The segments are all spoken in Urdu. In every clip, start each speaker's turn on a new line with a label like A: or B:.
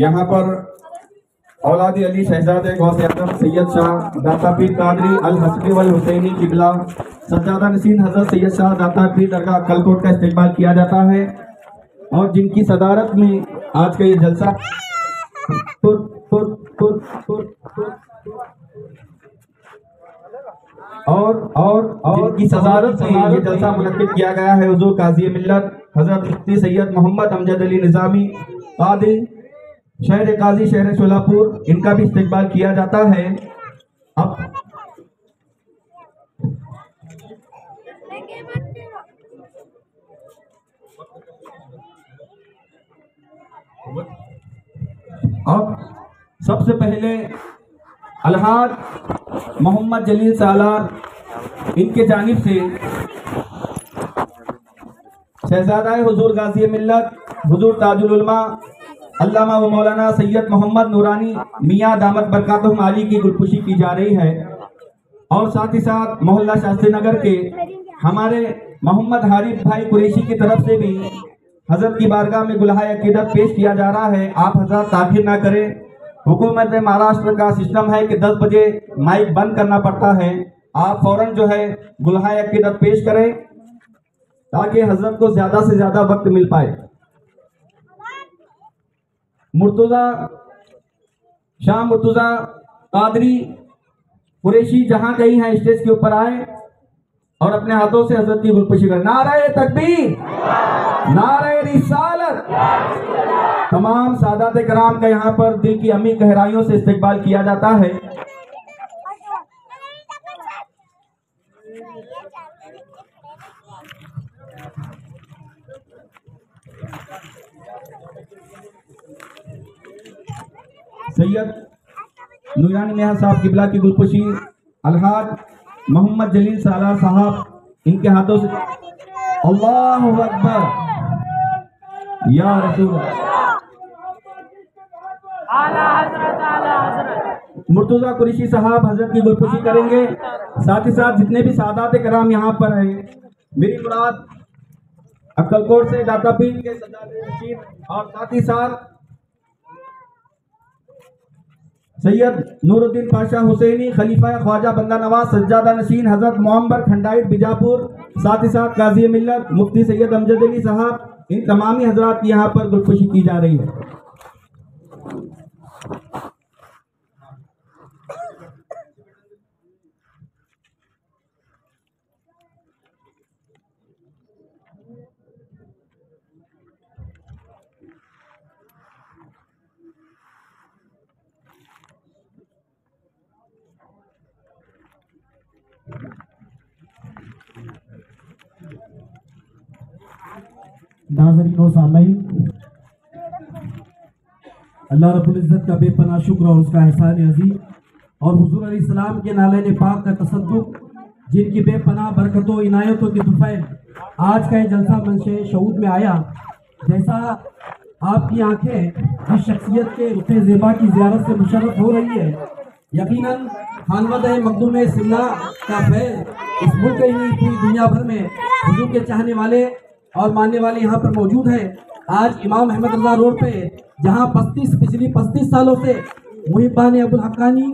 A: یہاں پر اولاد علی شہزاد غوث اعظم سید شاہ داتا پیر قادری الحسنی والحسینی قبلہ سجادہ نشین حضرت سید شاہ داتا پیر درگاہ کلکوٹ کا استقبال کیا جاتا ہے، اور جن کی صدارت میں آج کا یہ جلسہ جن کی صدارت میں یہ جلسہ منعقد کیا گیا ہے حضور قاضی ملت حضرت مفتی سید محمد امجد علی نظامی قاضی شہر قاضی شہر شولاپور، ان کا بھی استقبال کیا جاتا ہے۔ اب سب سے پہلے الحاج محمد جلیل سالار ان کے جانب سے شہزادہ حضور غازی ملت حضور تاج العلماء علامہ و مولانا سید محمد نورانی میاں دامت برکاتہم عالی کی گلپوشی کی جا رہی ہے، اور ساتھ ہی ساتھ محلہ شاستری نگر کے ہمارے محمد حارث بھائی قریشی کی طرف سے بھی حضرت کی بارگاہ میں گلہائے عقیدت پیش کیا جا رہا ہے۔ آپ حضرات تاخیر نہ کریں، حکومت مہاراشٹر کا سسٹم ہے کہ 10 بجے مائک بند کرنا پڑتا ہے، آپ فوراً جو ہے گلہائے عقیدت پیش کریں تاکہ حضرت کو زیادہ سے زیادہ وقت مل پائے۔ شاہ مرتضی قادری قریشی جہاں کہیں ہیں اسٹیج کے اوپر آئے اور اپنے ہاتھوں سے حضرت کی گلپوشی کریں۔ نعرہ تکبیر، نعرہ رسالت۔ تمام سادات کرام کا یہاں پر دل کی عمیق گہرائیوں سے استقبال کیا جاتا ہے۔ سید نورانی میاں صاحب قبلہ کی گلپوشی الحاج محمد جلیل سالار صاحب ان کے ہاتھوں سے۔ اللہ اکبر یا رسول مرتضی قریشی صاحب حضرت کی گلپوشی کریں گے، ساتھ ہی ساتھ جتنے بھی سادات کرام یہاں پر ہیں، میری مراد اکلکوٹ سے داتا پیر کے سجادہ نشین اور ساتھ ہی ساتھ سید نور الدین پاشا حسینی خلیفہ خواجہ بندہ نواز سجادہ نشین حضرت معمبر کھنڈائٹ بیجاپور، ساتھ ہی ساتھ قاضی ملت مفتی سید امجد علی صاحب، ان تمامی حضرات کی یہاں پر گلپوشی کی جا رہی ہے۔
B: ناظرین و سامعین، اللہ رب العزت کا بے پناہ شکر اور اس کا احسان عظیم اور حضور علیہ السلام کے نالین پاک کا تصدق، جن کی بے پناہ برکتوں عنایتوں کے طفیل آج کا یہ جلسہ منشے شہود میں آیا۔ جیسا آپ کی آنکھیں جس شخصیت کے رخ زیبا کی زیارت سے مشرف ہو رہی ہے، یقیناً خانوادہ مخدوم سمنا کا فیض اس ملک ہی نہیں پوری دنیا بھر میں حضور کے چاہنے والے اور ماننے والے یہاں پر موجود ہیں۔ آج امام احمد رضا روڈ پہ جہاں پچھلی 35 سالوں سے محبان ابو الحقانی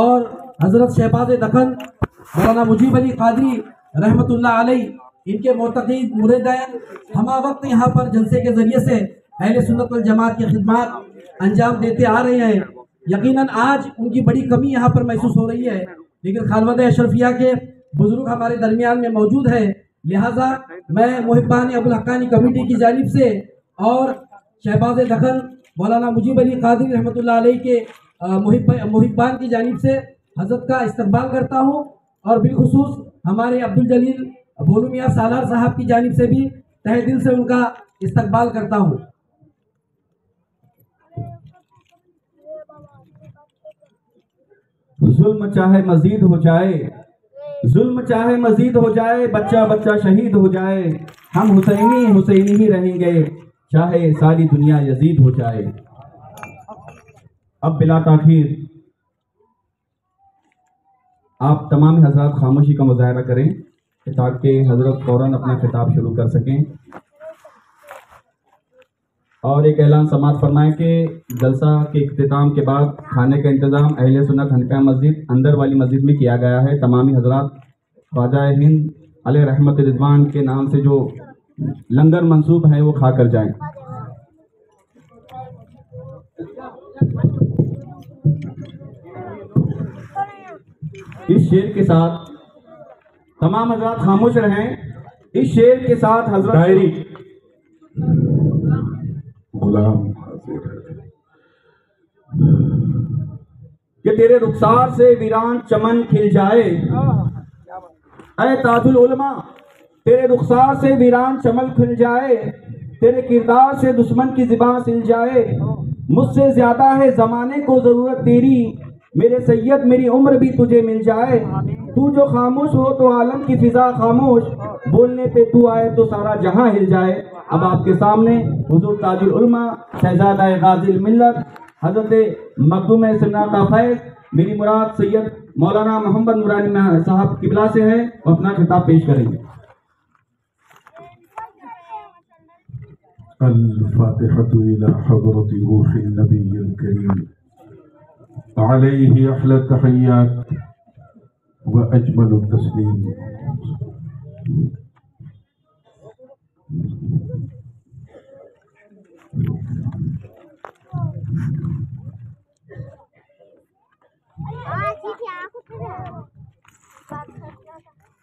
B: اور حضرت شہباز دکن مولانا مجیب علی قادری رحمت اللہ علیہ ان کے معتقد مریدین ہمہ وقت یہاں پر جلسے کے ذریعے سے اہل سنت والجماعت کی خدمات انجام دیتے آ رہے ہیں، یقیناً آج ان کی بڑی کمی یہاں پر محسوس ہو رہی ہے، لیکن خانوادہ اشرفیہ کے بزرگ ہمارے درمیان میں موجود ہے، لہٰذا میں محبان ابو الحقانی کمیٹی کی جانب سے اور شہباز دکن مولانا مجیب علی قادری رحمۃ اللہ علیہ کے محبان کی جانب سے حضرت کا استقبال کرتا ہوں، اور بالخصوص ہمارے عبدالجلیل بھولو میاں سالار صاحب کی جانب سے بھی تہ دل سے ان کا استقبال کرتا ہوں۔
A: ظلم چاہے مزید ہو جائے، ظلم چاہے مزید ہو جائے، بچہ بچہ شہید ہو جائے، ہم حسینی حسینی ہی رہیں گے، چاہے ساری دنیا یزید ہو جائے۔ اب بلا تاخیر آپ تمام حضرات خاموشی کا مظاہرہ کریں تاکہ حضرت فوراً اپنا خطاب شروع کر سکیں۔ اور ایک اعلان سماعت فرمائیں کہ جلسہ کے اختتام کے بعد کھانے کا انتظام اہل سنت حنفیہ مسجد اندر والی مسجد میں کیا گیا ہے. تمامی حضرات خواجہ ہند علیہ رحمت رضوان کے نام سے جو لنگر منسوب ہے وہ کھا کر جائیں. اس شعر کے ساتھ تمام حضرات خاموش رہیں. اس شعر کے ساتھ حضرت
C: ڈائری غلام حاضر ہے
A: کہ تیرے رخسار سے ویران چمن کھل جائے. اے تاج العلماء تیرے رخسار سے ویران چمن کھل جائے، تیرے کردار سے دشمن کی زبان سل جائے. مجھ سے زیادہ ہے زمانے کو ضرورت تیری، میرے سید میری عمر بھی تجھے مل جائے. تو جو خاموش ہو تو عالم کی فضا خاموش، بولنے پہ تو آئے تو سارا جہاں ہل جائے. اب آپ کے سامنے حضور تاج العلماء شہزادہ غازی الملت حضرت مخدوم سنا کا فیض میری مراد سید مولانا محمد نورانی صاحب قبلہ سے ہے، وہ اپنا خطاب پیش کریں گے.
C: الفاتحة إلى حضرة روح النبي الكريم عليه أحلى التحيات وأجمل التسليم.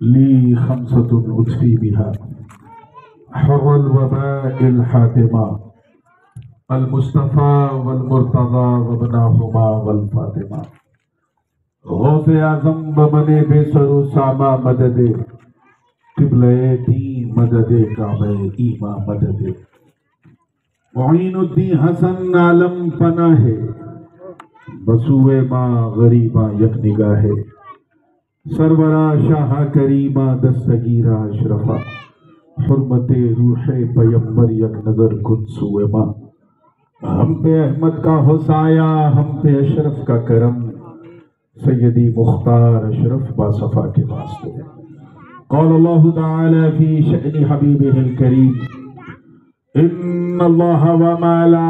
C: لي خمسة أطفي بها حر الوباء الحاتمة المصطفى والمرتضى وابناهما والفاطمة. غوث اعظم بمن بے سر و ساما مدد، قبلہ دین مدد کعبہ ایما مدد. معین الدین حسن عالم پناہ بسوئے ماں غریباں یک نگاہ. سرورا شاہ کریمہ دستگیرہ اشرفا، حرمت روح پیمبر یک نظر کن سوئے ماں. ہم پہ احمد کا ہو سایہ، ہم پہ اشرف کا کرم، سیدی مختار اشرف باصفا کے واسطے. قال اللہ تعالی فی شأن حبیبہ الکریم ان اللہ وملائکتہ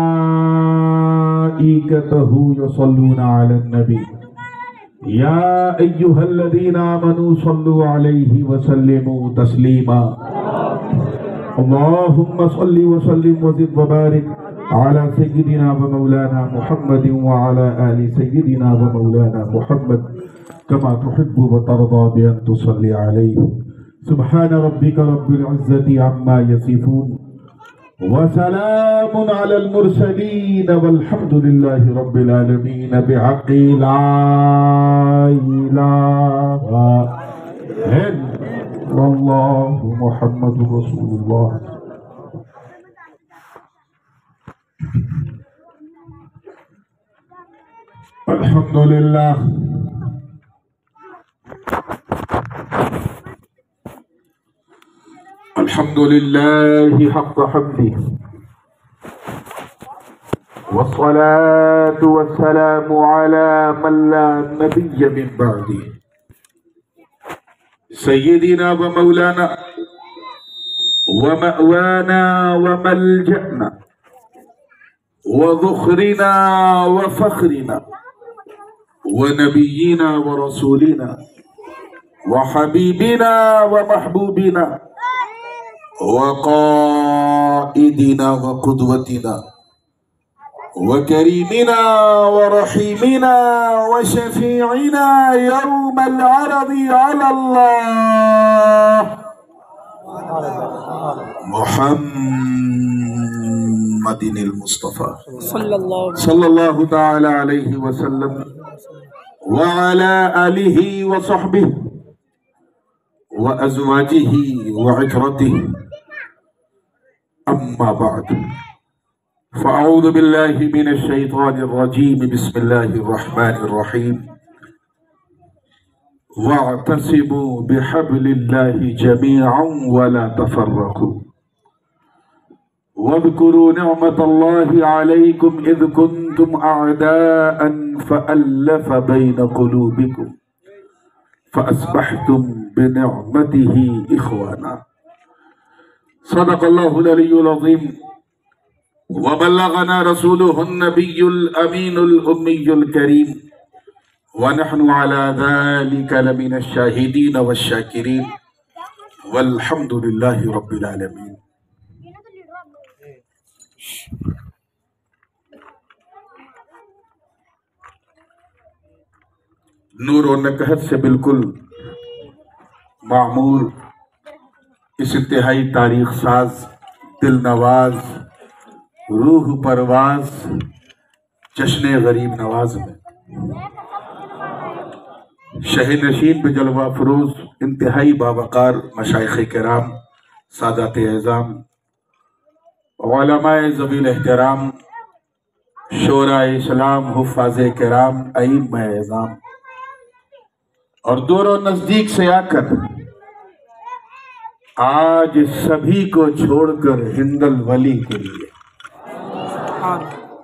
C: یصلون علی النبی یا ایہا الذین آمنوا صلوا علیہ وسلموا تسلیما. اللہم صل وسلم وزد وبارک على سيدنا ومولانا محمد وعلى آل سيدنا ومولانا محمد كما تحب وترضى بأن تصلي عليه. سبحان ربك رب العزة عما يصفون وسلام على المرسلين والحمد لله رب العالمين بحق لا إله إلا الله محمد رسول الله. الحمد لله الحمد لله حق حمده والصلاة والسلام على من لا نبي من بعده سيدنا ومولانا ومأوانا وملجأنا وذخرنا وفخرنا ونبينا ورسولنا وحبيبنا ومحبوبنا وقائدنا وقدوتنا وكريمنا ورحيمنا وشفيعنا يوم العرض على الله محمد المصطفى صلى الله تعالى عليه وسلم وعلى آله وصحبه وأزواجه وعترته. أما بعد فأعوذ بالله من الشيطان الرجيم. بسم الله الرحمن الرحيم. واعتصموا بحبل الله جميعا ولا تفرقوا واذكروا نعمة الله عليكم إذ كنتم أعداء فألف بين قلوبكم فأصبحتم بنعمته إخوانا صدق الله العلي العظيم وبلغنا رسوله النبي الأمين الأمي الكريم ونحن على ذلك لمن الشاهدين والشاكرين والحمد لله رب العالمين. نور و نکہت سے بالکل معمور اس انتہائی تاریخ ساز، دل نواز، روح پرواز جشن غریب نواز میں شہ نشین بے جلوہ فروز انتہائی باوقار مشائخ کرام، سادات اعظام، علماء ذوی احترام، شورا اسلام، حفاظ کرام، ائمہ اعظام اور دور و نزدیک سے آ کر آج سبھی کو چھوڑ کر ہند الولی کے لیے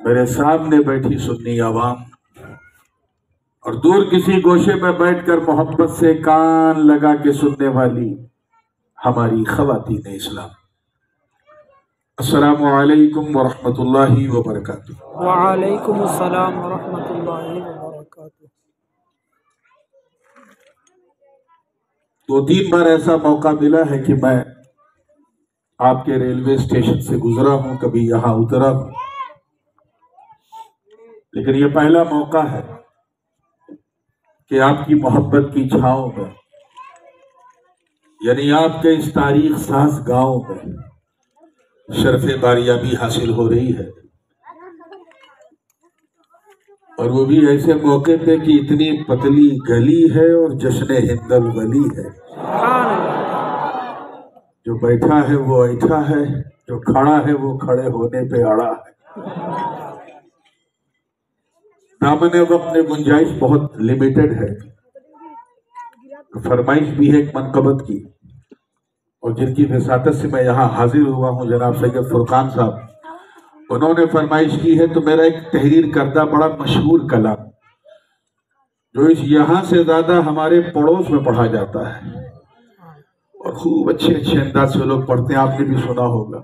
C: میرے سامنے بیٹھی سنی عوام اور دور کسی گوشے میں بیٹھ کر محبت سے کان لگا کے سننے والی ہماری خواتین اسلام، السلام علیکم ورحمۃ اللہ وبرکاتہ۔
D: وعلیکم السلام ورحمۃ اللہ وبرکاتہ۔
C: 2-3 بار ایسا موقع ملا ہے کہ میں آپ کے ریلوے اسٹیشن سے گزرا ہوں، کبھی یہاں اترا ہوں، لیکن یہ پہلا موقع ہے کہ آپ کی محبت کی چھاؤں میں، یعنی آپ کے اس تاریخ ساز گاؤں میں شرف باریابی حاصل ہو رہی ہے، اور وہ بھی ایسے موقع پہ کہ اتنی پتلی گلی ہے اور جشن ہند الولی ہے۔ جو بیٹھا ہے وہ ایٹھا ہے، جو کھڑا ہے وہ کھڑے ہونے پہ اڑا ہے۔ دامن وقت میں گنجائش بہت لیمیٹڈ ہے، فرمائش بھی ہے ایک منقبت کی، اور جن کی وساطت سے میں یہاں حاضر ہوا ہوں جناب سید فرقان صاحب، انہوں نے فرمائش کی ہے تو میرا ایک تحریر کردہ بڑا مشہور کلام جو اس یہاں سے زیادہ ہمارے پڑوس میں پڑھا جاتا ہے اور خوب اچھے انداز سے لوگ پڑھتے ہیں، آپ نے بھی سنا ہوگا۔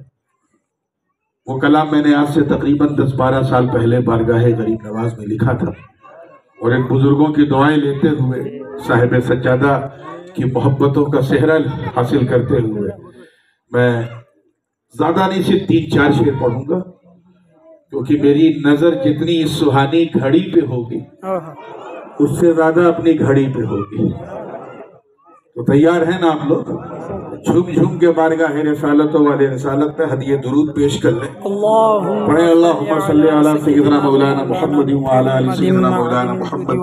C: وہ کلام میں نے آج سے تقریباً 10-12 سال پہلے بارگاہ غریب نواز میں لکھا تھا، اور ایک بزرگوں کی دعائیں لیتے ہوئے، صاحب سجادہ کی محبتوں کا صحرا حاصل کرتے ہوئے میں زیادہ نہیں صرف 3-4 شعر پڑھوں گا، کیونکہ میری نظر جتنی اس سہانی گھڑی پہ ہوگی اس سے زیادہ اپنی گھڑی پہ ہوگی۔ تو تیار ہیں نا آپ لوگ؟ جھوم جھوم کے بارگاہ رسالت والے رسالت پہ ہدیہ درود پیش کر لیں۔ پڑھیں اللہم صلی علی سیدنا مولانا محمد وعلی آل سیدنا مولانا محمد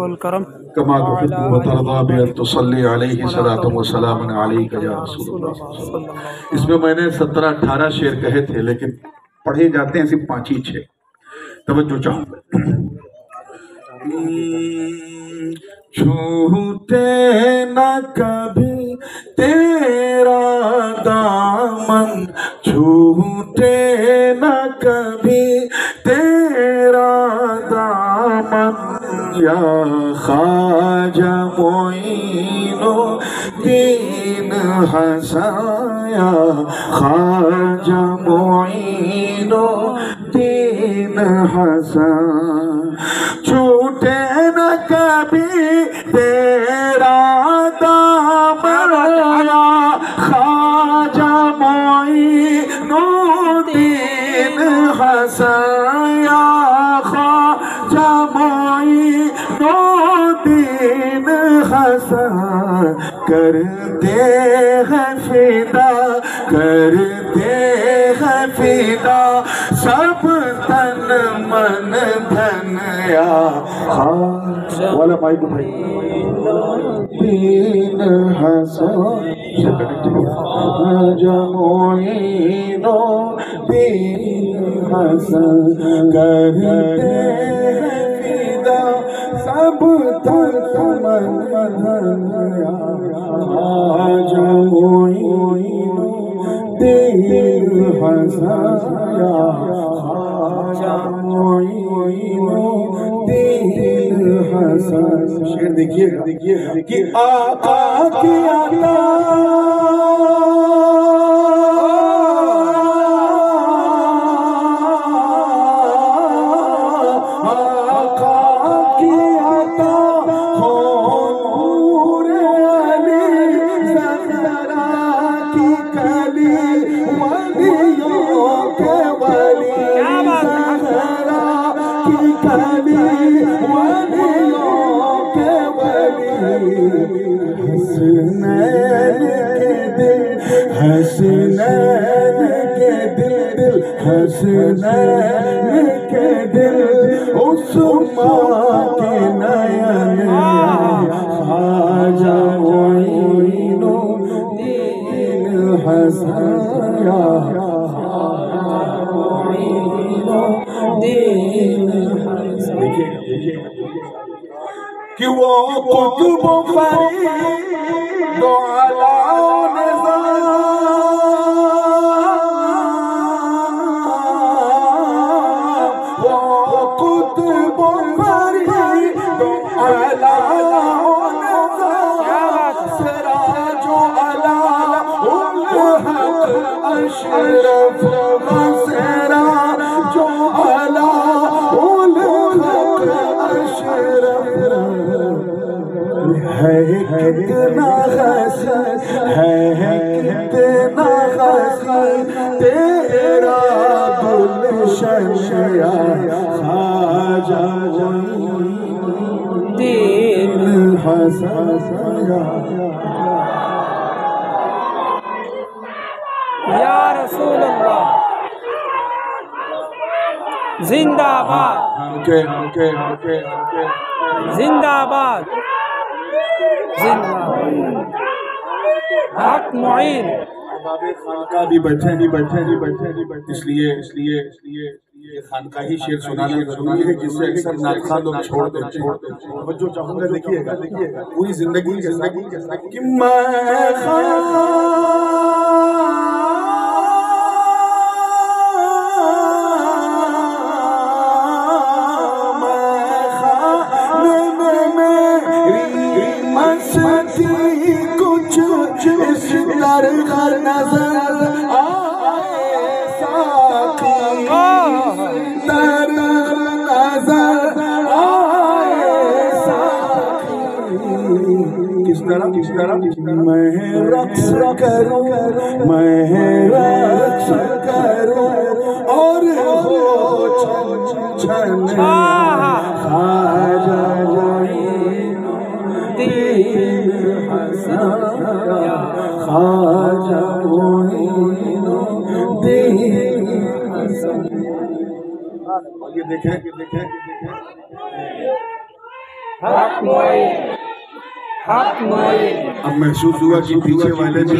C: کما تحب و ترضی بأن تصلی علیہ صلاۃ و سلام علیک یا رسول اللہ۔ اس میں میں نے 17-18 شعر کہے تھے، لیکن پڑھے جاتے ہیں صرف 5-6۔ توجہ چاہوں گا۔ چھوٹے نہ کبھی تیرا دامن، چھوٹے نہ کبھی تیرا دامن، یا خواجہ معین الدین حسن، یا خواجہ معین الدین حسن، چھوٹے نہ کبھی تیرا دامن، یا خواجہ معین الدین حسن، یا خواجہ معین الدین حسن، کرتے ہیں فدا، کرتے ہیں فدا سب تن من دھن، یا خواجہ والا مائک دین حسن، خواجہ معین الدین حسن، کرتے ہیں فدا سب تن من دھن، یا خواجہ معین الدین الحسن یا خواجہ معین الدین الحسن. شعر دیکھیے گا کہ آقا کی عطا حسنین کے دل اس ماں کے نین خواجہ معین الدین الحسن یا خواجہ معین الدین الحسن. کہ وہ قطب و فرید و علا و نظام اشرف مسرا جو علا الحق اشرف ہے کتنا حسن ہے کتنا حسن تیرا گلشن یا خواجہ الدین الحسن
D: یا رسول اللہ زندہ آباد زندہ آباد زندہ آباد حق معین.
C: خانقاہ بھی بیٹھے اس لیے خانقاہی شعر سنانا ضروری ہے جس سے اکثر ناخوان لوگ چھوڑ دیتے ہیں. توجہ چاہوں گا دیکھیے گا پوری زندگی کہ کچھ اس طرح نظر آئے ساقی طرح نظر آئے ساقی. کس طرح میں رقص کروں اور ہو چھن خواجہ معین الدین الحسن خواجہ معین الدین الحسن. یہ دیکھیں
D: حق معین حق معین.
C: اب محسوس ہوا کہ پیچھے والے بھی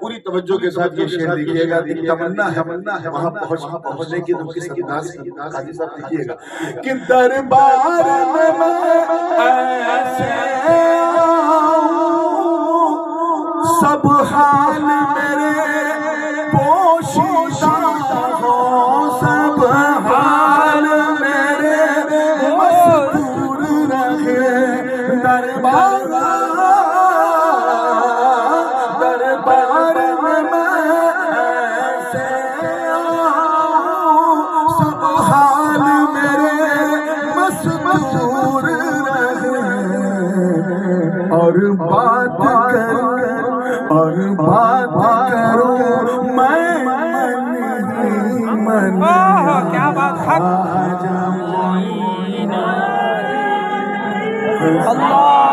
C: پوری توجہ کے ساتھ یہ شعر دیکھیے گا. تمنا ہے وہاں پہنچنے کی تو کس انداز کی قاضی صاحب دیکھیے گا کہ دربار میں ایسے سب حال میرے پوشیدہ ہوں سب حال میرے مستور رہے دربار میں ایسے سب حال میرے مستور رہے اور بات کروں میں من
D: کیا بات خواجہ
C: معین
D: اللہ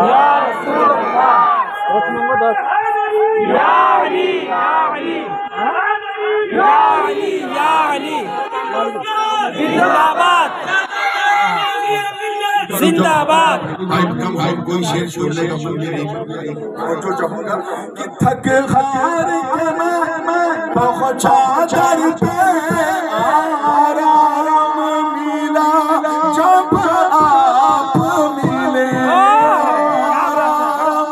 D: یا رسول اللہ یا علی یا علی یا علی یا علی زندہ آباد زندہ آباد.
C: کوئی شعر چھوڑنے کا من نہیں. جو چاہوں گا کہ تھک ہار کے میں بہت چادر پہ آرام ملا جب آپ ملے آرام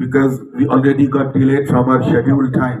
C: because we already got delayed from our scheduled time,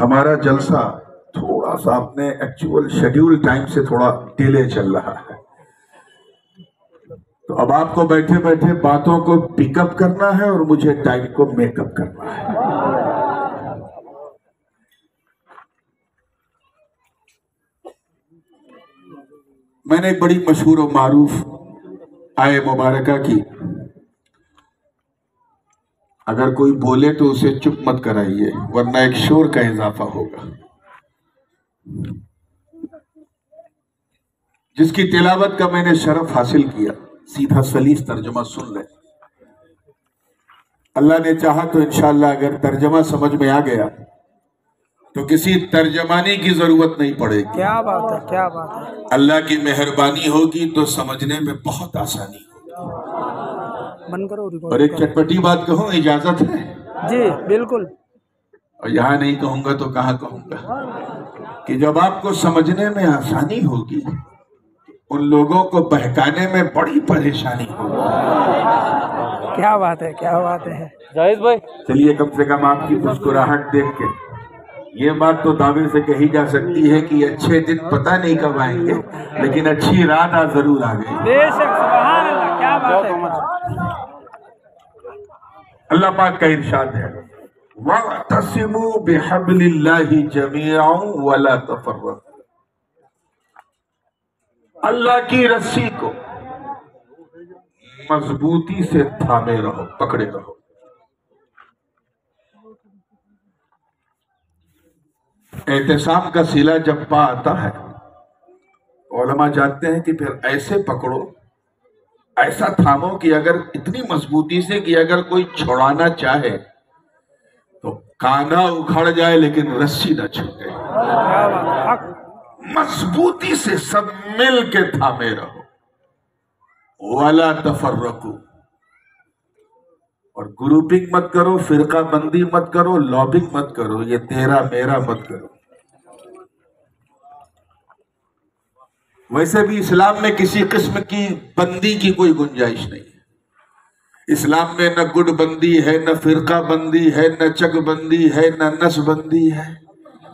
C: ہمارا جلسہ تھوڑا سا اپنے ایکچوئل شیڈیول ٹائم سے تھوڑا ڈیلے چل رہا ہے، تو اب آپ کو بیٹھے بیٹھے باتوں کو پک اپ کرنا ہے اور مجھے ٹائم کو میک اپ کرنا ہے۔ میں نے ایک بڑی مشہور و معروف آیت مبارکہ کی، اگر کوئی بولے تو اسے چپ مت کرائیے ورنہ ایک شور کا اضافہ ہوگا، جس کی تلاوت کا میں نے شرف حاصل کیا، سیدھا سلیس ترجمہ سن لیں۔ اللہ نے چاہا تو انشاءاللہ اگر ترجمہ سمجھ میں آ گیا تو کسی ترجمانی کی ضرورت نہیں پڑے گی۔
D: کیا بات ہے، کیا بات ہے۔
C: اللہ کی مہربانی ہوگی تو سمجھنے میں بہت آسانی ہوگی۔
D: بند کرو ریکارڈ۔
C: اور ایک چٹپٹی بات کہوں، اجازت ہے؟
D: جی بالکل۔
C: اور یہاں نہیں کہوں گا تو کہاں کہوں گا، کہ جب آپ کو سمجھنے میں آسانی ہوگی ان لوگوں کو بہکانے میں بڑی پریشانی ہوگی۔
D: کیا بات ہے، کیا بات ہے جائز بھائی۔
C: چلیے کم سے کم آپ کی مسکراہٹ دیکھ کے یہ بات تو دعوے سے کہی جا سکتی ہے کہ اچھے دن پتہ نہیں کب آئیں گے لیکن اچھی رات آج ضرور آ گئی۔
D: بے شک، سبحان اللہ، کیا بات ہے۔
C: اللہ پاک کا ارشاد ہے وَاعْتَصِمُوا بِحَبْلِ اللَّهِ جَمِيعًا وَلَا تَفَرَّقُوا، اللہ کی رسی کو مضبوطی سے تھامے رہو، پکڑے رہو۔ اعتصام کا صلہ جب پا آتا ہے، علماء جانتے ہیں کہ پھر ایسے پکڑو، ایسا تھامو کہ اگر اتنی مضبوطی سے کہ اگر کوئی چھڑانا چاہے تو کانا اکھڑ جائے لیکن رسی نہ چھوٹے۔
D: کیا بات ہے، حق۔
C: مضبوطی سے سب مل کے تھامے رہو، وَلَا تَفَرَّقُوا، اور گروپنگ مت کرو، فرقہ بندی مت کرو، لابنگ مت کرو، یہ تیرا میرا مت کرو۔ ویسے بھی اسلام میں کسی قسم کی بندی کی کوئی گنجائش نہیں ہے۔ اسلام میں نہ گڈ بندی ہے، نہ فرقہ بندی ہے، نہ چک بندی ہے، نہ نس بندی ہے،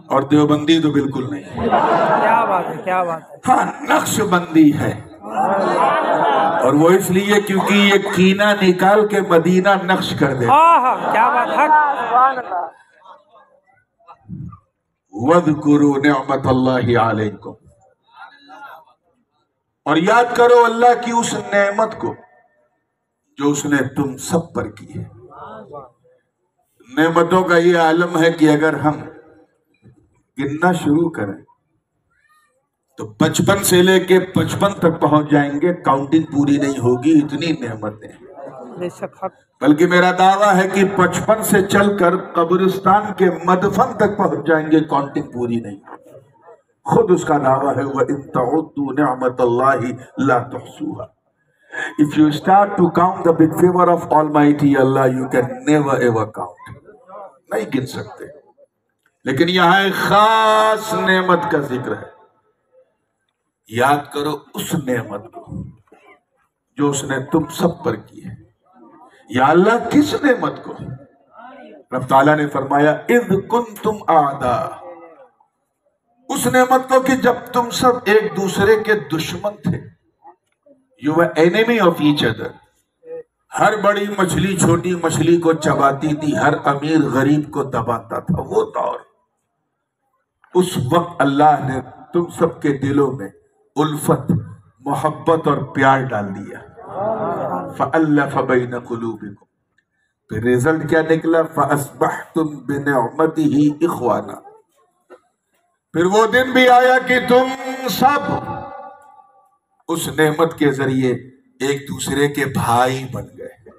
C: اور دیوبندی تو بالکل نہیں ہے۔
D: کیا بات ہے، کیا بات ہے۔
C: ہاں نقش بندی ہے، اور وہ اس لیے کیونکہ یہ کینہ نکال کے مدینہ نقش کر دے۔
D: ہاں کیا بات، حق، سبحان اللہ۔
C: وَاذْكُرُوا نِعْمَةَ اللَّهِ عَلَيْكُمْ، اور یاد کرو اللہ کی اس نعمت کو جو اس نے تم سب پر کی ہے۔ نعمتوں کا یہ عالم ہے کہ اگر ہم گننا شروع کریں تو 55 سے لے کے 55 تک پہنچ جائیں گے، کاؤنٹنگ پوری نہیں ہوگی، اتنی نعمتیں ہیں۔
D: بے شک، حق۔ بلکہ
C: بلکہ میرا دعویٰ ہے کہ 55 سے چل کر قبرستان کے مدفن تک پہنچ جائیں گے، کاؤنٹنگ پوری نہیں ہوگی۔ خود اس کا دعویٰ ہے وَإِن تَعُدُّوا نِعْمَةَ اللَّهِ لَا تُحْصُوهَا۔ If you start to count the big favor of Almighty Allah, you can never ever count، نہیں گن سکتے۔ لیکن یہاں ایک خاص نعمت کا ذکر ہے، یاد کرو اس نعمت کو جو اس نے تم سب پر کی ہے۔ یا اللہ کس نعمت کو؟ رب تعالیٰ نے فرمایا اِذْ كُنْتُمْ أَعْدَاءَ، اس نعمت کو کہ جب تم سب ایک دوسرے کے دشمن تھے، you were enemy of each other۔ ہر بڑی مچھلی چھوٹی مچھلی کو چباتی تھی، ہر امیر غریب کو دباتا تھا، وہ دور۔ اس وقت اللہ نے تم سب کے دلوں میں الفت، محبت اور پیار ڈال دیا۔ فَأَلَّفَ بَيْنَ قُلُوبِكُمْ، پھر ریزلٹ کیا نکلا؟ فَأَصْبَحْتُمْ بِنِعْمَتِهِ إِخْوَانًا، پھر وہ دن بھی آیا کہ تم سب اس نعمت کے ذریعے ایک دوسرے کے بھائی بن گئے۔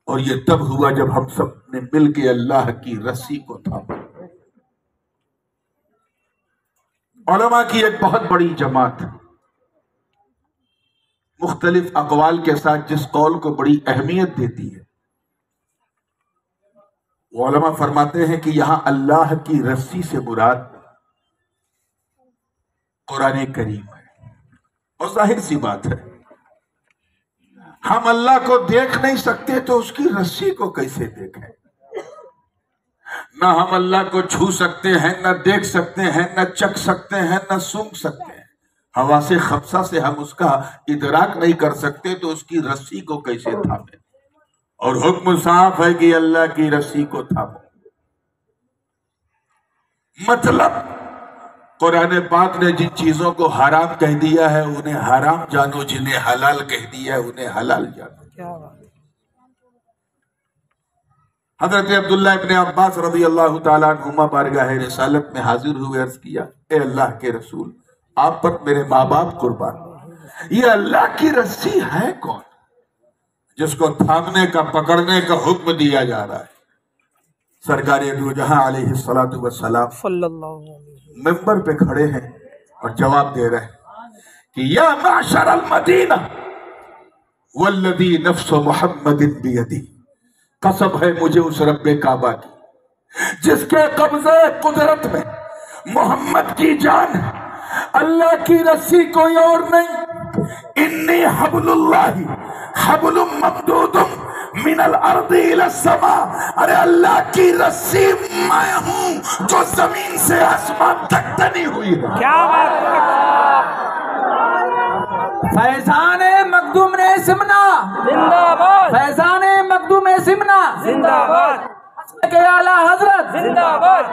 C: اور یہ تب ہوا جب ہم سب نے مل کے اللہ کی رسی کو تھاما۔ علماء کی ایک بہت بڑی جماعت مختلف اقوال کے ساتھ جس قول کو بڑی اہمیت دیتی ہے، وہ علماء فرماتے ہیں کہ یہاں اللہ کی رسی سے مراد قرآن کریم ہے۔ اور ظاہر سی بات ہے، ہم اللہ کو دیکھ نہیں سکتے تو اس کی رسی کو کیسے دیکھیں؟ نہ ہم اللہ کو چھو سکتے ہیں، نہ دیکھ سکتے ہیں، نہ چکھ سکتے ہیں، نہ سونگھ سکتے ہیں۔ حواس خمسہ سے ہم اس کا ادراک نہیں کر سکتے تو اس کی رسی کو کیسے تھامیں؟ اور حکم صاف ہے کہ اللہ کی رسی کو تھامو۔ مطلب قرآن پاک نے جن چیزوں کو حرام کہہ دیا ہے انہیں حرام جانو، جنہیں حلال کہہ دیا ہے انہیں حلال جانو۔ حضرت عبداللہ ابن عباس رضی اللہ تعالیٰ عنہما بارگاہ رسالت میں حاضر ہوئے، عرض کیا اے اللہ کے رسول، آپ پر میرے ماں باپ قربان، یہ اللہ کی رسی ہے کون جس کو تھامنے کا پکڑنے کا حکم دیا جا رہا ہے؟ سرکار دو جہاں علیہ السلام ممبر پہ کھڑے ہیں اور جواب دے رہے ہیں کہ یا معشر المدینہ والذی نفس محمد بیدی، قسم ہے مجھے اس رب کعبہ کی جس کے قبضے قدرت میں محمد کی جان ہے، اللہ کی رسی کوئی اور نہیں۔ انی حبل اللہ حبل ممدود من الارض الى السماء، ارے اللہ کی رسی میں ہوں جو زمین سے آسمان تک تنی ہوئی ہے۔
D: کیا بات! فیضان مخدوم نے سمنا زندہ باد، فیضان مخدوم سمنا زندہ باد، کہ اعلی حضرت زندہ باد۔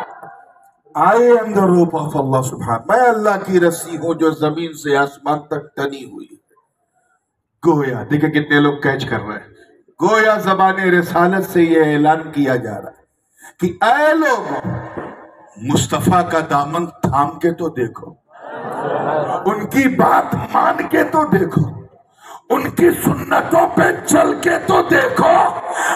C: I am the rope of Allah سبحانہ، میں اللہ کی رسی ہوں جو زمین سے آسمان تک تنی ہوئی ہے۔ گویا دیکھیں کتنے لوگ کیچ کر رہے ہیں، گویا زبان رسالت سے یہ اعلان کیا جا رہا ہے کہ اے لوگ، مصطفیٰ کا دامن تھام کے تو دیکھو، ان کی بات مان کے تو دیکھو، ان کی سنتوں پہ چل کے تو دیکھو۔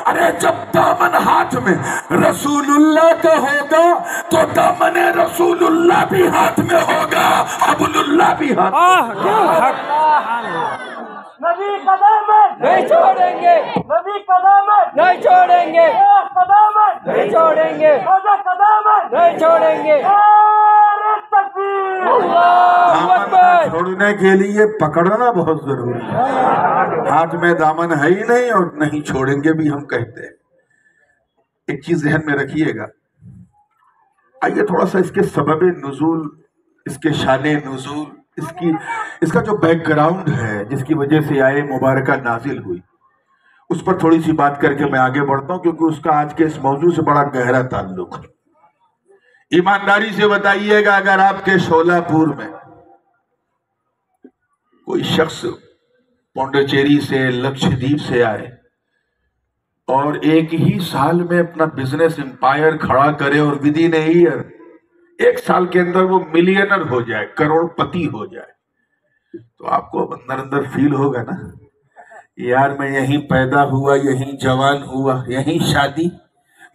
C: ارے جب دامن ہاتھ میں رسول اللہ کا ہوگا تو دامن رسول اللہ بھی ہاتھ میں ہوگا، حبل اللہ بھی ہاتھ میں۔
D: نبی کا دامن نہیں چھوڑیں گے، نبی کا دامن نہیں چھوڑیں گے، قدامت نہیں چھوڑیں گے، قدامت نہیں چھوڑیں گے۔
C: دامن چھوڑنے کے لیے پکڑنا بہت ضروری ہے، ہاتھ میں دامن ہے ہی نہیں اور نہیں چھوڑیں گے بھی ہم کہتے ہیں۔ ایک چیز ذہن میں رکھیے گا، آئیے تھوڑا سا اس کے سبب نزول، اس کے شان نزول، اس کا جو بیک گراؤنڈ ہے جس کی وجہ سے آئے مبارکہ نازل ہوئی، اس پر تھوڑی سی بات کر کے میں آگے بڑھتا ہوں، کیونکہ اس کا آج کے اس موضوع سے بڑا گہرا تعلق ہے۔ ایمانداری سے بتائیے گا، اگر آپ کے شولہ پور میں کوئی شخص پونڈچیری سے، لکشدیپ سے آئے اور ایک ہی سال میں اپنا بزنس امپائر کھڑا کرے اور ودین اے ایئر، ایک سال کے اندر وہ ملینر ہو جائے، کروڑ پتی ہو جائے، تو آپ کو اندر اندر فیل ہوگا نا، یار میں یہیں پیدا ہوا، یہیں جوان ہوا، یہیں شادی،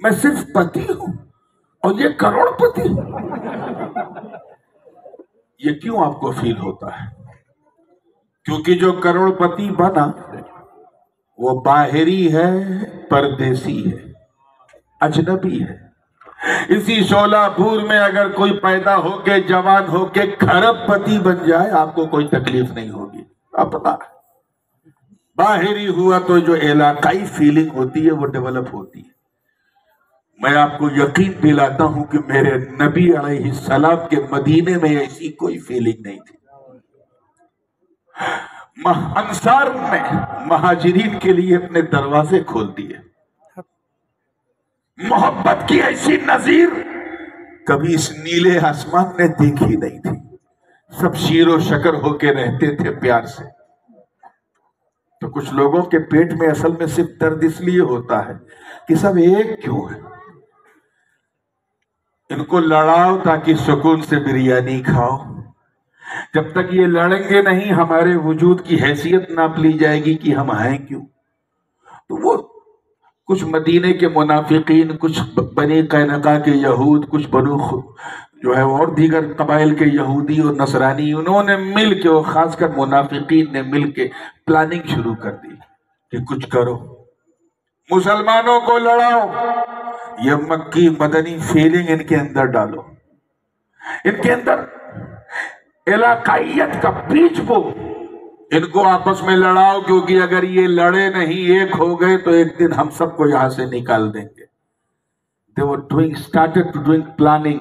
C: میں صرف پتی ہوں اور یہ کروڑ پتی۔ یہ کیوں آپ کو فیل ہوتا ہے؟ کیونکہ جو کروڑ پتی بنا وہ باہری ہے، پردیسی ہے، اجنبی ہے۔ اسی شولہ پور میں اگر کوئی پیدا ہو کے جوان ہو کے کھرب پتی بن جائے، آپ کو کوئی تکلیف نہیں ہوگی، اپنا باہری ہوا تو جو علاقائی فیلنگ ہوتی ہے وہ ڈیولپ ہوتی ہے۔ میں آپ کو یقین دلاتا ہوں کہ میرے نبی علیہ السلام کے مدینے میں ایسی کوئی فیلنگ نہیں تھی۔ انصار نے مہاجرین کے لیے اپنے دروازے کھول دیے، محبت کی ایسی نظیر کبھی اس نیلے آسمان نے دیکھی نہیں تھی۔ سب شیر و شکر ہو کے رہتے تھے پیار سے۔ تو کچھ لوگوں کے پیٹ میں اصل میں صرف درد اس لیے ہوتا ہے کہ سب ایک کیوں ہے، ان کو لڑاؤ تاکہ سکون سے بریانی کھاؤ۔ جب تک یہ لڑیں گے نہیں، ہمارے وجود کی حیثیت ناپ لی جائے گی کہ ہم ہیں کیوں۔ تو وہ کچھ مدینے کے منافقین، کچھ بنی قینقاع کے یہود، کچھ بنو جو ہے اور دیگر قبائل کے یہودی اور نصرانی، انہوں نے مل کے، اور خاص کر منافقین نے مل کے پلاننگ شروع کر دی کہ کچھ کرو، مسلمانوں کو لڑاؤ، یہ مکی مدنی فیلنگ ان کے اندر ڈالو، ان کے اندر علاقائیت کا بیج بو، ان کو آپس میں لڑاؤ، کیونکہ اگر یہ لڑے نہیں، ایک ہو گئے تو ایک دن ہم سب کو یہاں سے نکال دیں گے۔ they were started to doing planning,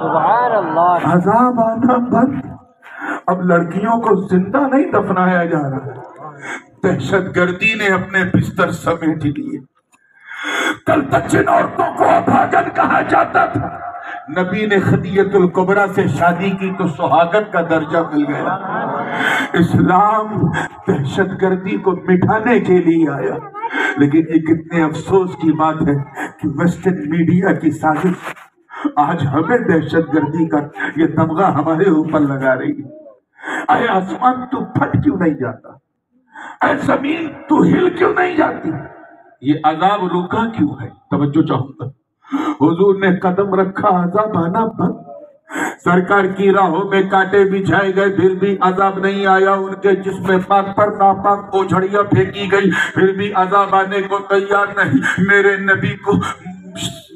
D: سبحان اللہ.
C: عذاب آنا بند. اب لڑکیوں کو زندہ نہیں دفنایا جا رہا. دہشت گردی نے اپنے بستر سمیٹ لیے. کل تک جن عورتوں کو ابھاگن کہا جاتا تھا، نبی نے خدیجہ الکبریٰ سے شادی کی تو سہاگن کا درجہ مل گیا. اسلام دہشت گردی کو مٹانے کے لیے آیا. لیکن یہ کتنے افسوس کی بات ہے کہ ویسٹرن میڈیا کی سازش آج ہمیں دہشت گردی کا یہ تمغہ ہمارے اوپر لگا رہی ہے. اے آسمان تو پھٹ کیوں نہیں جاتا؟ اے زمین تو ہل کیوں نہیں جاتی؟ یہ عذاب رکا کیوں ہے؟ توجہ چاہوں گا. حضور نے قدم رکھا، عذاب آنا بند. سرکار کی راہوں میں کانٹے بچھائے گئے پھر بھی عذاب نہیں آیا. ان کے جسم پاک پر ناپاک اوجھڑیاں پھینکی گئی پھر بھی عذاب آنے کو تیار نہیں. میرے نبی کو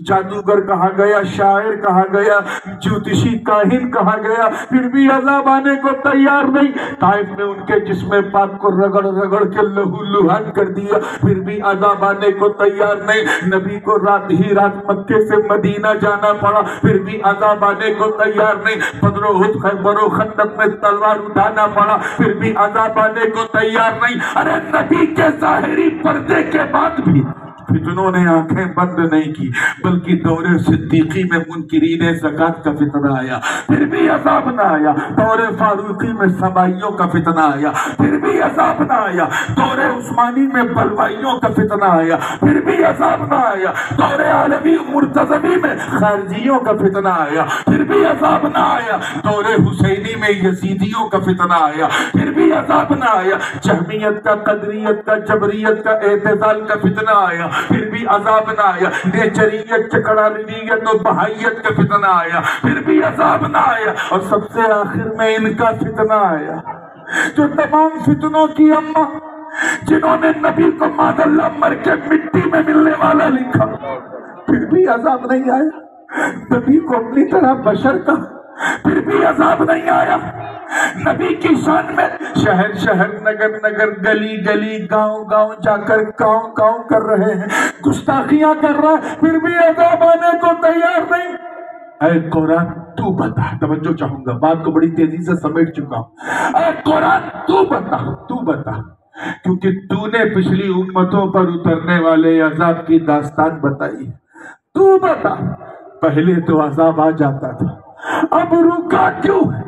C: جادوگر کہا گیا، شاعر کہا گیا، جوتشی کاہن کہا گیا، پھر بھی عذاب آنے کو تیار نہیں. طائف نے ان کے جسم پاک کو رگڑ رگڑ کے لہو لہان کر دیا پھر بھی عذاب آنے کو تیار نہیں. نبی کو رات ہی رات مکے سے مدینہ جانا پڑا پھر بھی عذاب آنے کو تیار نہیں. بدر و احد خیبر و خندق میں تلوار اٹھانا پڑا پھر بھی عذاب آنے کو تیار نہیں. ارے نبی کے ظاہری پردے کے بعد بھی فتنوں نے آنکھیں بند نہیں کی، بلکہ دور صدیقی میں منکرین زکات کا فتنہ آیا پھر بھی عذاب نہ آیا. دور فاروقی میں سبائیوں کا فتنہ آیا پھر بھی عذاب نہ آیا. دور عثمانی میں بلوائیوں کا فتنہ آیا پھر بھی عذاب نہ آیا. دور عالمی مرتضوی میں خارجیوں کا فتنہ آیا پھر بھی عذاب نہ آیا. دور حسینی میں یزیدیوں کا فتنہ آیا پھر بھی عذاب نہ آیا. جہمیت کا، قدریت کا، جبریت کا، اعتزال کا فتنہ آیا پھر بھی عذاب نہ آیا. نیچریت، چکڑالینیت اور بہائیت کا فتنہ آیا پھر بھی عذاب نہ آیا. اور سب سے آخر میں ان کا فتنہ آیا جو تمام فتنوں کی اماں، جنہوں نے نبی کو ماذ اللہ مر کے مٹی میں ملنے والا لکھا پھر بھی عذاب نہیں آیا. نبی کو اپنی طرح بشر کا پھر بھی عذاب نہیں آیا. نبی کی شان میں شہر شہر، نگر نگر، گلی گلی، گاؤں گاؤں جا کر کاؤں کاؤں کر رہے ہیں، گستاخیاں کر رہا ہے پھر بھی عذاب آنے کو تیار نہیں. اے قرآن تو بتا. توجہ چاہوں گا، بات کو بڑی تیزی سے سمیٹ چکا ہوں. اے قرآن تو بتا کیونکہ تو نے پچھلی امتوں پر اترنے والے عذاب کی داستان بتائی. تو بتا، پہلے تو عذاب آ جاتا تھا، اب رکا کیوں ہے؟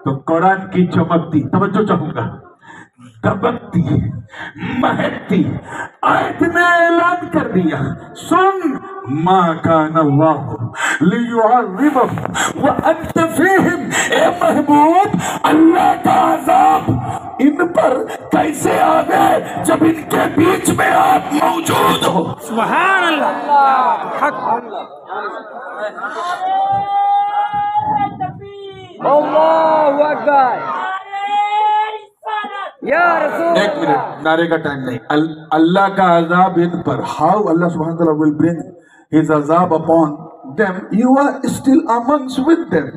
C: تو قرآن کی چمکتی، توجہ چاہوں گا، دبکتی مہکتی آیت نے اعلان کر دیا، سن ما کان اللہ لیعذبہم وانت فیہم. اے محبوب، اللہ کا عذاب ان پر کیسے آ گئے جب ان کے بیچ میں آپ موجود ہو؟
D: سبحان اللہ. حق اللہ اکبر. یا رسول
C: ایک منٹ، نعرے کا ٹائم نہیں. اللہ کا عذاب ان پر. How Allah subhanahu wa ta'ala will bring his azab upon them, you are still amongst with them.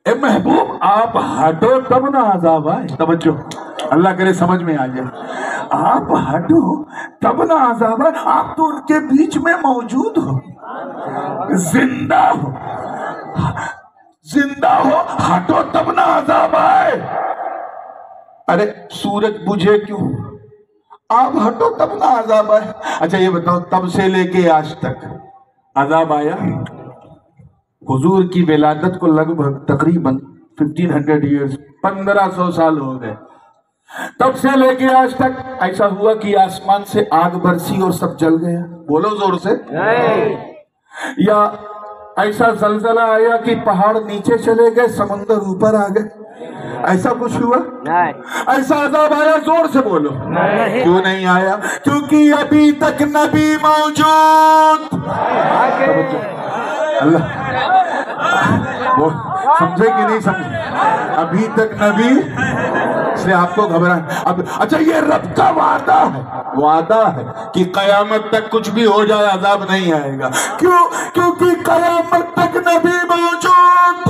C: اے محبوب آپ ہٹو تب نہ عذاب آئے. توجہ، اللہ کرے سمجھ میں آ جائے. آپ ہٹو تب نہ عذاب آئے. آپ تو ان کے بیچ میں موجود ہو، زندہ ہو، ہٹو تب نہ عذاب آئے. ارے سورج بجھے کیوں؟ آپ ہٹو تب نہ عذاب آئے. اچھا یہ بتاؤ، تب سے لے کے آج تک عذاب آیا؟ حضور کی ولادت کو لگ بھگ تقریباً 1500 ایئرز، 1500 سال ہو گئے. تب سے لے کے آج تک ایسا ہوا کہ آسمان سے آگ برسی اور سب جل گیا؟ بولو زور سے. یا ایسا زلزلہ آیا کہ پہاڑ نیچے چلے گئے، سمندر اوپر آ گئے؟ ایسا کچھ ہوا؟ ایسا عذاب آیا؟ زور سے بولو. کیوں نہیں آیا؟ کیونکہ ابھی تک نبی موجود. اللہ وہ سمجھے کہ نہیں سمجھے؟ ابھی تک نبی، اس لیے آپ کو گھبراہ. اچھا یہ رب کا وعدہ ہے کہ قیامت تک کچھ بھی ہو جائے عذاب نہیں آئے گا. کیوں؟ کیونکہ قیامت تک نبی موجود.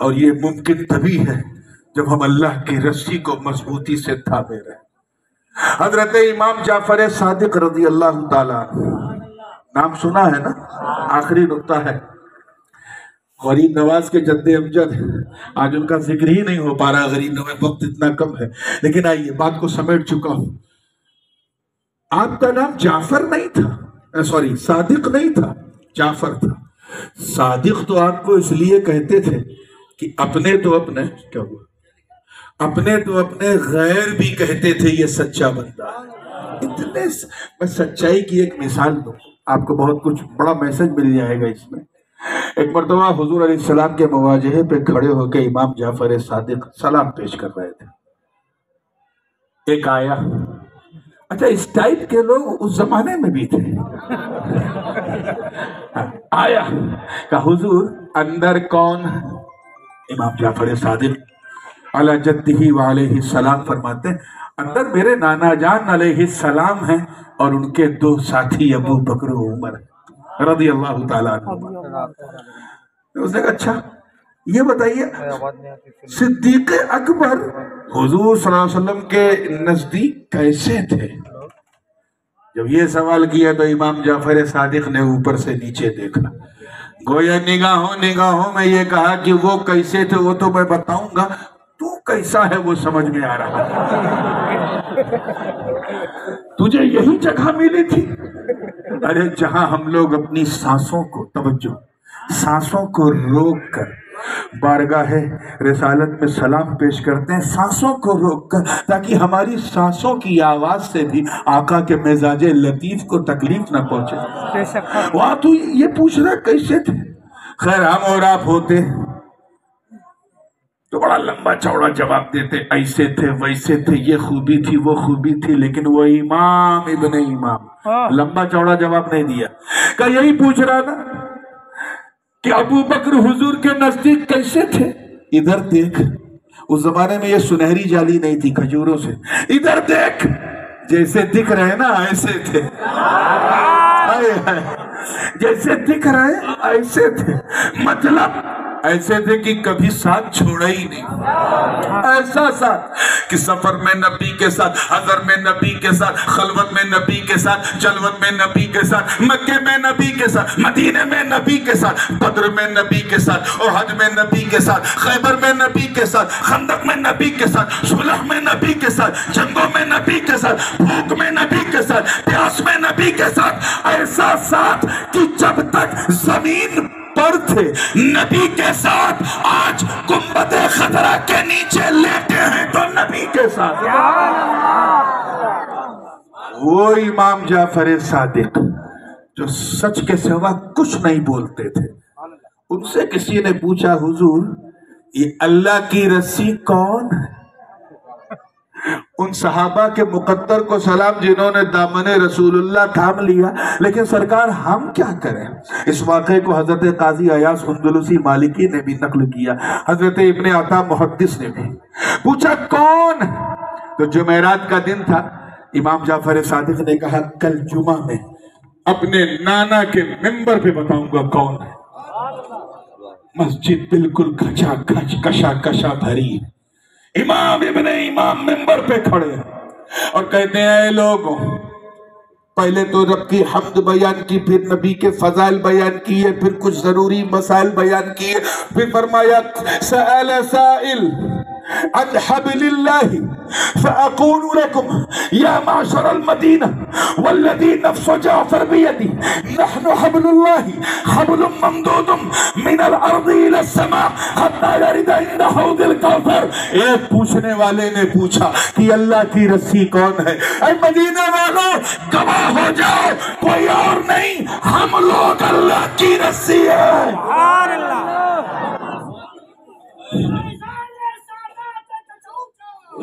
C: اور یہ ممکن تبھی ہے جب ہم اللہ کی رسی کو مضبوطی سے تھامے رہیں۔ حضرت امام جعفر صادق رضی اللہ تعالیٰ نام سنا ہے نا؟ آخری نقطہ ہے، غریب نواز کے جد امجد، آج ان کا ذکر ہی نہیں ہو پا رہا، غریب نواز، وقت اتنا کم ہے، لیکن آئیے بات کو سمیٹ چکا ہوں۔ آپ کا نام جعفر نہیں تھا، سوری صادق نہیں تھا، جعفر تھا۔ صادق تو آپ کو اس لیے کہتے تھے کہ اپنے تو اپنے کیا ہوا، اپنے تو اپنے غیر بھی کہتے تھے یہ سچا بندہ ہے۔ اتنے میں سچائی کی ایک مثال دوں آپ کو، بہت کچھ بڑا میسج مل جائے گا اس میں۔ ایک مرتبہ حضور علیہ السلام کے مواجہے پہ کھڑے ہو کے امام جعفر صادق سلام پیش کر رہے تھے۔ ایک آیا، اچھا اس ٹائپ کے لوگ اس زمانے میں بھی تھے، آیا کہ حضور اندر کون؟ امام جعفر صادق علی جدہ وعلیہ السلام فرماتے ہیں اندر میرے نانا جان علیہ السلام ہیں اور ان کے دو ساتھی ابو بکر و عمر رضی اللہ تعالیٰ عنہ۔ اس نے کہا اچھا یہ بتائیے صدیق اکبر حضور صلی اللہ علیہ وسلم کے نزدیک کیسے تھے؟ جب یہ سوال کیا تو امام جعفر صادق نے اوپر سے نیچے دیکھا، گویا نگاہوں میں یہ کہا کہ وہ کیسے تھے وہ تو میں بتاؤں گا، تو کیسا ہے وہ سمجھ میں آ رہا ہے۔ تجھے یہی جگہ ملی تھی؟ ارے جہاں ہم لوگ اپنی سانسوں کو، توجہ، سانسوں کو روک کر بارگاہ رسالت میں سلام پیش کرتے ہیں، سانسوں کو روک کر، تاکہ ہماری سانسوں کی آواز سے بھی آقا کے مزاج لطیف کو تکلیف نہ پہنچے۔ وہاں تو یہ پوچھ رہا کیسے تھے؟ خیر ہم اور آپ ہوتے تو بڑا لمبا چوڑا جواب دیتے، ایسے تھے ویسے تھے، یہ خوبی تھی وہ خوبی تھی، لیکن وہ امام ابن امام لمبا چوڑا جواب نہیں دیا، کہ یہی پوچھ رہا نا کہ ابو بکر حضور کے نزدیک کیسے تھے؟ ادھر دیکھ، اس زمانے میں یہ سنہری جالی نہیں تھی کھجوروں سے، ادھر دیکھ، جیسے دکھ رہے نا ایسے تھے، جیسے دکھ رہے ایسے تھے، مطلب ایسے تھے کہ کبھی ساتھ چھوڑا ہی نہیں، ایسا ساتھ کہ سفر میں نبی کے ساتھ، حضر میں نبی کے ساتھ، خلوت میں نبی کے ساتھ، جلوت میں نبی کے ساتھ، مکے میں نبی کے ساتھ، مدینے میں نبی کے ساتھ، بدر میں نبی کے ساتھ، احد میں نبی کے ساتھ، خیبر میں نبی کے ساتھ، خندق میں نبی کے ساتھ، صلح میں نبی کے ساتھ، جنگوں میں نبی کے ساتھ، بھوک میں نبی کے ساتھ، پیاس میں نبی کے ساتھ، ایسا ساتھ کہ جب تک زمین پر تھے نبی کے ساتھ، آج گنبد خضرا کے نیچے لیٹے ہیں تو نبی کے ساتھ۔ وہ امام جعفر صادق جو سچ کے سوا کچھ نہیں بولتے تھے، ان سے کسی نے پوچھا حضور یہ اللہ کی رسی کون ہے؟ ان صحابہ کے مقدر کو سلام جنہوں نے دامن رسول اللہ تھام لیا، لیکن سرکار ہم کیا کریں؟ اس واقعے کو حضرت قاضی ایاز اندلسی مالکی نے بھی نقل کیا، حضرت ابن عطا محدث نے بھی پوچھا کون؟ تو جمعرات کا دن تھا، امام جعفر صادق نے کہا کل جمعہ میں اپنے نانا کے ممبر پہ بتاؤں گا کون ہے۔ مسجد بالکل کشا بھری، امام ابن امام ممبر پہ کھڑے اور کہتے ہیں اے لوگوں، پہلے تو رب کی حمد بیان کی، پھر نبی کے فضائل بیان کیے، پھر کچھ ضروری مسائل بیان کیے، پھر فرمایا سأل سائل عن حبل اللہ فأقول لكم يا معشر المدينة والذي نفس جعفر بيدي نحن حبل الله حبل ممدود من الارض الى السماء حتى يرد عند حوض الكوثر۔ ایک پوچھنے والے نے پوچھا کہ اللہ کی رسی کون ہے؟ اے مدینہ والوں گواہ ہو جاؤ، کوئی اور نہیں، ہم لوگ اللہ کی رسی ہے۔ سبحان اللہ۔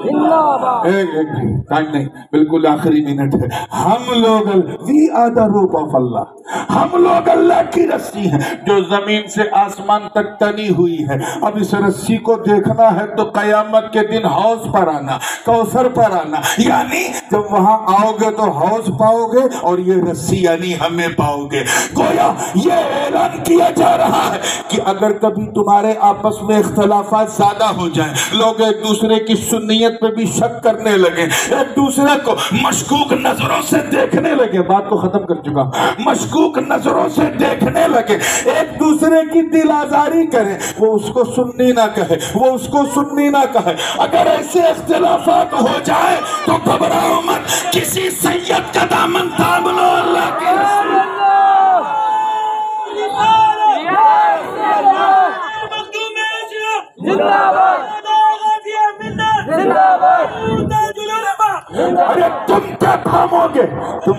C: ایک ٹائم نہیں، بالکل آخری منٹ ہے. ہم لوگ وی آر دا روپ آف اللہ. ہم لوگ اللہ کی رسی ہیں جو زمین سے آسمان تک تنی ہوئی ہے. اب اس رسی کو دیکھنا ہے تو قیامت کے دن حوض پر آنا، کوثر پر آنا، یعنی جب وہاں آؤ گے تو حوض پاؤ گے اور یہ رسی یعنی ہمیں پاؤ گے. گویا یہ اعلان کیا جا رہا ہے کہ اگر کبھی تمہارے آپس میں اختلافات زیادہ ہو جائیں، لوگ ایک دوسرے کی سنیت پہ بھی شک کرنے لگے، ایک دوسرے کو مشکوک نظروں سے دیکھنے لگے، بات کو ختم کر چکا ہوں، مشکوک نظروں سے دیکھنے لگے، ایک دوسرے کی دل آزاری کریں، وہ اس کو سننی نہ کہے، وہ اس کو سننی نہ کہے. اگر ایسے اختلافات ہو جائے تو گھبراؤ مت، کسی سید کا دامن تھام لو. اللہ کے ارے تم کیا تھامو گے؟ تم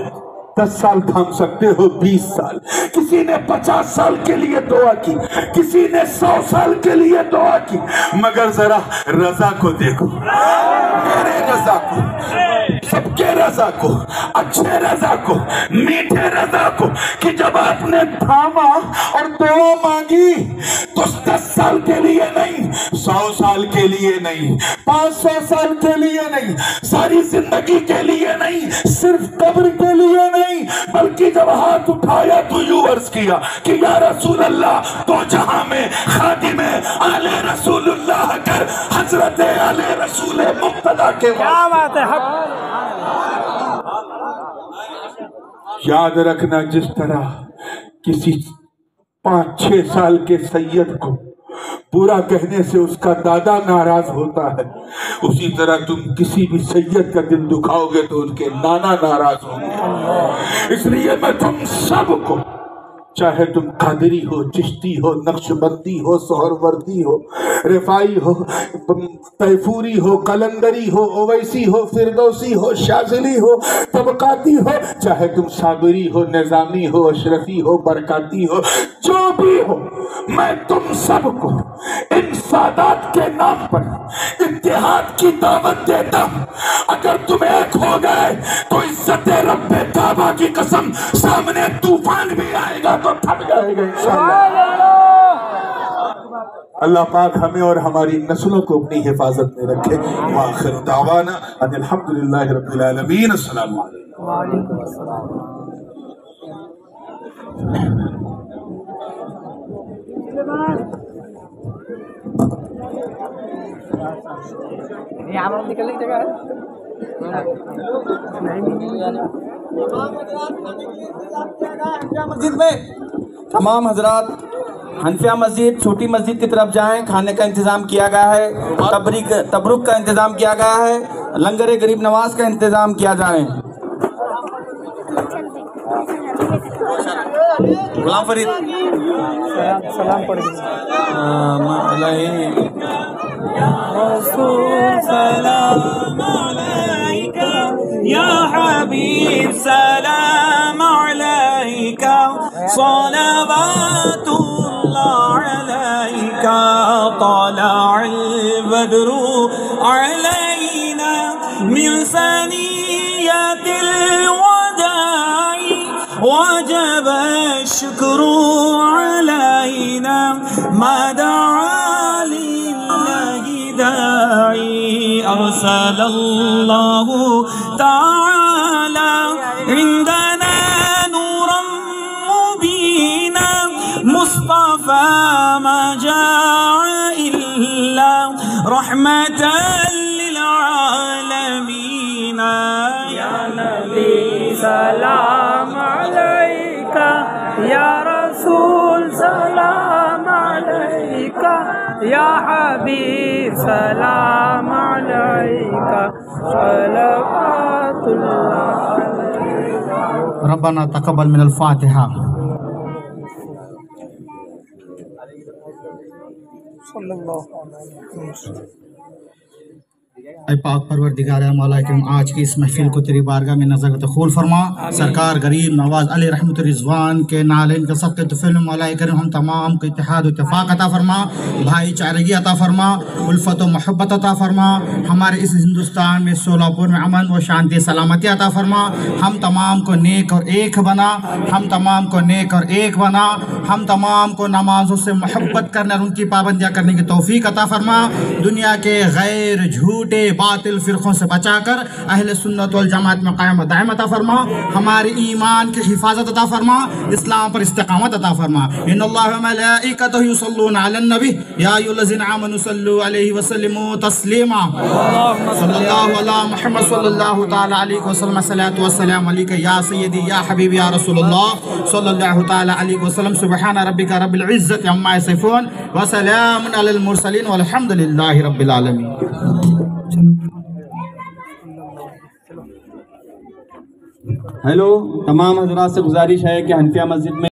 C: 10 سال تھام سکتے ہو، 20 سال. کسی نے 50 سال کے لیے دعا کی، کسی نے 100 سال کے لیے دعا کی، مگر ذرا رضا کو دیکھو، میرے رضا کو، سب کے رضا کو، اچھے رضا کو، میٹھے رضا کو، کہ جب آپ نے تھاما اور دعا مانگی تو 10 سال کے لیے نہیں، 100 سال کے لیے نہیں، 500 سال کے لیے نہیں، ساری زندگی کے لیے نہیں، صرف قبر کے لیے نہیں، بلکہ جب ہاتھ اٹھایا تو یوں عرض کیا کہ یا رسول اللہ تو جہاں میں خادم آل رسول اللہ کر حضرت آل رسول مقتدی کے کیا بات ہے. یاد رکھنا، جس طرح کسی 5-6 سال کے سید کو پورا کہنے سے اس کا دادا ناراض ہوتا ہے، اسی طرح تم کسی بھی سید کا دل دکھاؤ گے تو ان کے نانا ناراض ہوں گے. اس لیے میں تم سب کو، چاہے تم قادری ہو، چشتی ہو، نقشبندی ہو، سہروردی ہو، رفائی ہو، تیفوری ہو، قلندری ہو، اویسی ہو، فردوسی ہو، شاذلی ہو، طبقاتی ہو، چاہے تم صابری ہو، نظامی ہو، اشرفی ہو، برکاتی ہو، جو بھی ہو، میں تم سب کو ان سادات کے نام پر اتحاد کی دعوت دیتا ہوں. اگر تم ایک ہو گئے تو عزت رب کعبہ کی قسم سامنے طوفان بھی آئے گا تو تھم جائے گا انشاءاللہ. اللہ پاک ہمیں اور ہماری نسلوں کو اپنی حفاظت میں رکھے. وآخر دعوانا ان الحمدللہ رب العالمین. السلام علیکم.
D: وعلیکم السلام. یہاں نکلنے کی جگہ ہے. مسجد میں تمام حضرات حنفیہ مسجد چھوٹی مسجد کی طرف جائیں. کھانے کا انتظام کیا گیا ہے، تبرک کا انتظام کیا گیا ہے، لنگر غریب نواز کا انتظام کیا جائے. غلام فرید سلام پڑھ رسول سلام علیکہ یا حبیب سلام علیکہ صلوات اللہ علیکہ طلع البدر علینا من ثنیۃ الوداع وجب الشکر علینا ما دعا للہ داعی ارسل اللہ تعالی عندنا نورا مبینا مصطفى ما جاء الا رحمة للعالمین. یا نبی سلام علیکہ یا رسول سلام علیکہ یا حبیب سلام علیکہ صلوات اللہ علیکہ. ربنا تقبل من الفاتحہ. صلی اللہ علیہ وسلم.
E: اے پاک پروردگار مولا کریم آج کی اس محفل کو تیری بارگاہ میں نظر قبول فرما. سرکار غریب نواز علی رحمت رضوان کے نالین کے صدقے طفیل مولا کریم ہم تمام کو اتحاد و اتفاق عطا فرما, بھائی چارگی عطا فرما, الفت و محبت عطا فرما. ہمارے اس ہندوستان میں سولاپور میں امن و شانتی سلامتی عطا فرما. ہم تمام کو نیک اور ایک بنا, ہم تمام کو نیک اور ایک بنا. ہم تمام کو نمازوں سے محبت کرنے اور ان کی پابندیاں کرنے کی توفیق عطا فرما. دنیا کے غیر جھوٹے باطل فرقوں سے بچا کر اہل سنت والجماعت میں قائم و دائم عطا فرما. ہمارے ایمان کی حفاظت عطا فرما, اسلام پر استقامت عطا فرما. ان اللہ و ملائکتہ یصلون علی النبی یا ایھا الذین آمنوا صلوا علیہ وسلموا تسلیما. صلی اللہ علی محمد صلی اللہ تعالی علیہ وسلم. الصلاۃ والسلام علیک یا سیدی یا حبیبی یا رسول اللہ صلی اللہ تعالی علیہ وسلم. سبحان ربک رب العزۃ عما یصفون وسلام علی المرسلین والحمد للہ رب العالمین.
A: ہیلو, تمام حضرات سے گزارش ہے کہ حنفیہ مسجد میں